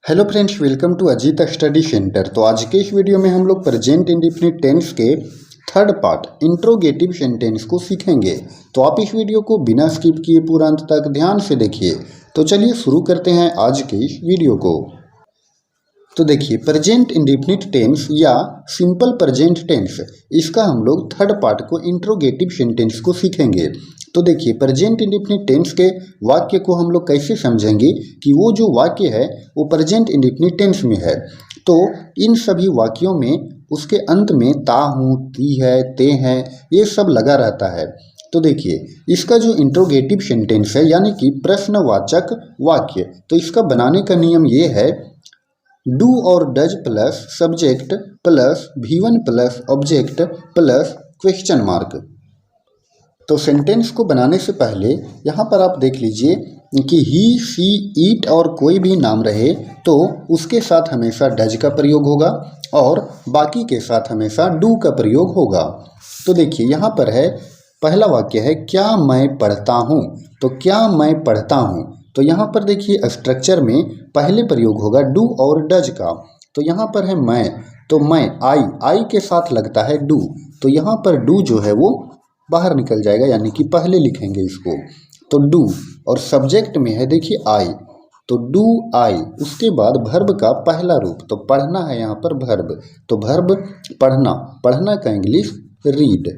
Hello friends, welcome to Ajit study centre. तो आज के इस वीडियो में हम लोग प्रेजेंट इंडेफिनिट टेंस के थर्ड पार्ट इंट्रोगेटिव सेंटेंस को सीखेंगे। तो आप इस वीडियो को बिना स्किप किए पूरा अंत तक ध्यान से देखिए। तो चलिए शुरू करते हैं आज के इस वीडियो को। तो देखिए, प्रेजेंट इंडेफिनिट टेंस या सिंपल प्रेजेंट टेंस, इसका हम लोग थर्ड पार्ट को इंट्रोगेटिव सेंटेंस को सीखेंगे। तो देखिए, प्रेजेंट इंडेफिनिट टेंस के वाक्य को हम लोग कैसे समझेंगे कि वो जो वाक्य है वो प्रेजेंट इंडेफिनिट टेंस में है। तो इन सभी वाक्यों में उसके अंत में ता हूँ, ती है, ते हैं, ये सब लगा रहता है। तो देखिए, इसका जो इंट्रोगेटिव सेंटेंस है यानी कि प्रश्नवाचक वाक्य, तो इसका बनाने का नियम ये है, डू और does plus subject plus V1 plus object plus question mark. तो सेंटेंस को बनाने से पहले यहाँ पर आप देख लीजिए कि ही, सी, ईट और कोई भी नाम रहे तो उसके साथ हमेशा डज का प्रयोग होगा और बाकी के साथ हमेशा डू का प्रयोग होगा। तो देखिए, यहाँ पर है पहला वाक्य है, क्या मैं पढ़ता हूँ। तो क्या मैं पढ़ता हूँ, तो यहाँ पर देखिए स्ट्रक्चर में पहले प्रयोग होगा डू और डज का। तो यहाँ पर है मैं, तो मैं आई के साथ लगता है डू, तो यहाँ पर डू जो है वो बाहर निकल जाएगा, यानी कि पहले लिखेंगे इसको। तो डू और सब्जेक्ट में है देखिए आई, तो डू आई। उसके बाद भर्ब का पहला रूप, तो पढ़ना है यहाँ पर भर्ब, तो भर्ब पढ़ना, पढ़ना का इंग्लिश रीड।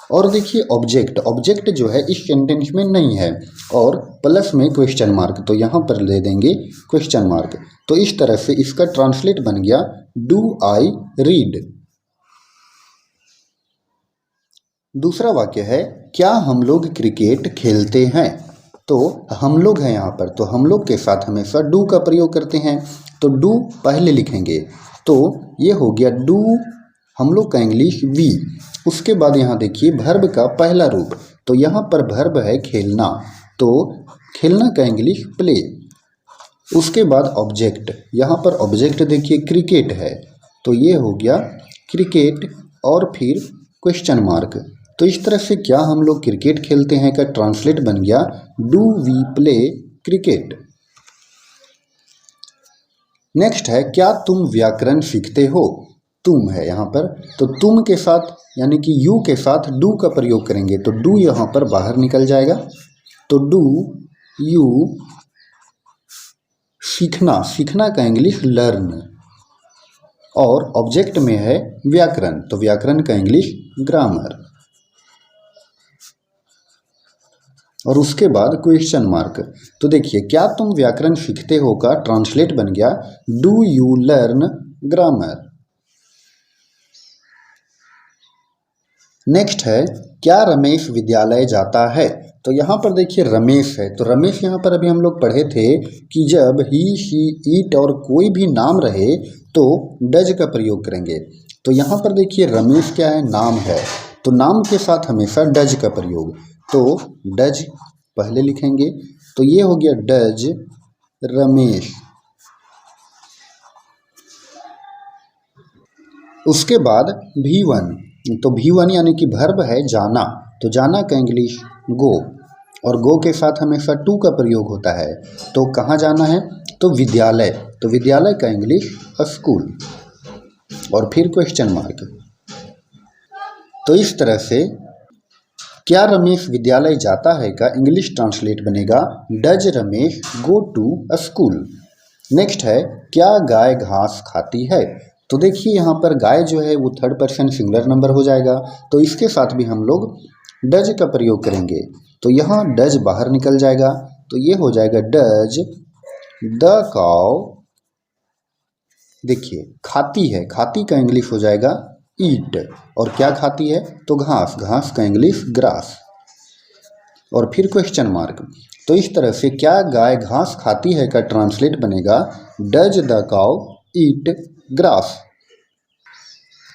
और देखिए ऑब्जेक्ट जो है इस सेंटेंस में नहीं है और प्लस में क्वेश्चन मार्क, तो यहाँ पर ले देंगे क्वेश्चन मार्क। तो इस तरह से इसका ट्रांसलेट बन गया डू आई रीड। दूसरा वाक्य है, क्या हम लोग क्रिकेट खेलते हैं। तो हम लोग हैं यहाँ पर, तो हम लोग के साथ हमेशा डू का प्रयोग करते हैं, तो डू पहले लिखेंगे। तो ये हो गया डू, हम लोग का इंग्लिश वी। उसके बाद यहाँ देखिए भर्ब का पहला रूप, तो यहाँ पर भर्ब है खेलना, तो खेलना का इंग्लिश प्ले। उसके बाद ऑब्जेक्ट, यहाँ पर ऑब्जेक्ट देखिए क्रिकेट है, तो ये हो गया क्रिकेट और फिर क्वेश्चन मार्क। तो इस तरह से क्या हम लोग क्रिकेट खेलते हैं का ट्रांसलेट बन गया do we play cricket. Next है, क्या तुम व्याकरण सीखते हो। तुम है यहाँ पर, तो तुम के साथ यानी कि यू के साथ डू का प्रयोग करेंगे, तो डू यहाँ पर बाहर निकल जाएगा, तो डू यू। सीखना का इंग्लिश लर्न और ऑब्जेक्ट में है व्याकरण, तो व्याकरण का इंग्लिश ग्रामर। और उसके बाद क्वेश्चन मार्क, तो देखिए क्या तुम व्याकरण सीखते हो का ट्रांसलेट बन गया do you learn grammar. Next है, क्या रमेश विद्यालय जाता है। तो यहाँ पर देखिए रमेश है, तो रमेश यहाँ पर अभी हम लोग पढ़े थे कि जब ही, शी, ईट और कोई भी नाम रहे तो डज का प्रयोग करेंगे। तो यहाँ पर देखिए रमेश क्या है, नाम है, तो नाम के साथ हमेशा डज का प्रयोग, तो डज पहले लिखेंगे, तो ये हो गया डज रमेश। उसके बाद V1, तो V1 यानी कि भर्ब है जाना, तो जाना का इंग्लिश गो और गो के साथ हमेशा टू का प्रयोग होता है। तो कहाँ जाना है, तो विद्यालय, तो विद्यालय का इंग्लिश स्कूल और फिर क्वेश्चन मार्क। तो इस तरह से क्या रमेश विद्यालय जाता है का इंग्लिश ट्रांसलेट बनेगा does Ramesh go to school. Next है, क्या गाय घास खाती है। तो देखिए यहाँ पर गाय जो है वो थर्ड पर्सन सिंगुलर नंबर हो जाएगा, तो इसके साथ भी हम लोग डज का प्रयोग करेंगे, तो यहाँ डज बाहर निकल जाएगा, तो ये हो जाएगा डज द काउ। देखिए खाती है, खाती का इंग्लिश हो जाएगा ईट, और क्या खाती है, तो घास, घास का इंग्लिश ग्रास और फिर क्वेश्चन मार्क। तो इस तरह से क्या गाय घास खाती है का ट्रांसलेट बनेगा does the cow eat grass.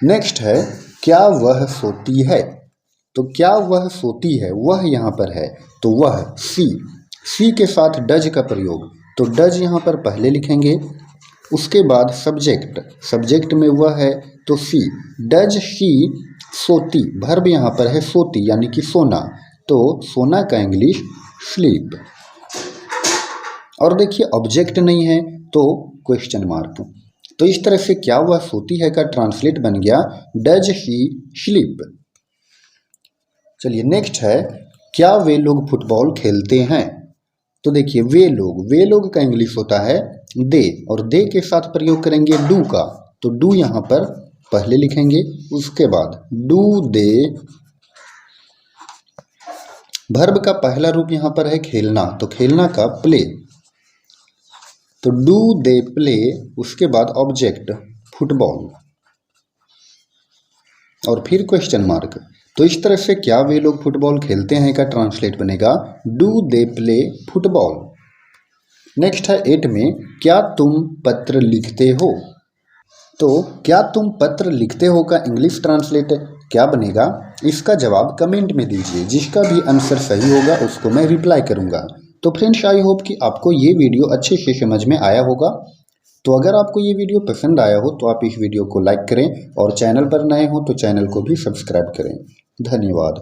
Next है, क्या वह सोती है। तो क्या वह सोती है, वह यहाँ पर है, तो वह सी के साथ डज का प्रयोग, तो डज यहाँ पर पहले लिखेंगे। उसके बाद सब्जेक्ट में वह है, तो सी, डज शी सोती, भर्ब यहाँ पर है सोती यानी कि सोना, तो सोना का इंग्लिश स्लीप। और देखिए ऑब्जेक्ट नहीं है तो क्वेश्चन मार्क। तो इस तरह से क्या वह सोती है का ट्रांसलेट बन गया डज शी स्लीप। चलिए नेक्स्ट है, क्या वे लोग फुटबॉल खेलते हैं। तो देखिए वे लोग का इंग्लिश होता है दे, और दे के साथ प्रयोग करेंगे डू का। तो डू यहाँ पर पहले लिखेंगे, उसके बाद डू दे। वर्ब का पहला रूप यहाँ पर है खेलना, तो खेलना का प्ले, तो डू दे प्ले। उसके बाद ऑब्जेक्ट फुटबॉल और फिर क्वेश्चन मार्क। तो इस तरह से क्या वे लोग फुटबॉल खेलते हैं का ट्रांसलेट बनेगा do they play football. Next है 8 में, क्या तुम पत्र लिखते हो। तो क्या तुम पत्र लिखते हो का इंग्लिश ट्रांसलेट क्या बनेगा, इसका जवाब कमेंट में दीजिए। जिसका भी आंसर सही होगा उसको मैं रिप्लाई करूंगा। तो फ्रेंड्स आई होप कि आपको ये वीडियो अच्छे से समझ में आया होगा। तो अगर आपको ये वीडियो पसंद आया हो तो आप इस वीडियो को लाइक करें, और चैनल पर नए हो तो चैनल को भी सब्सक्राइब करें। धन्यवाद।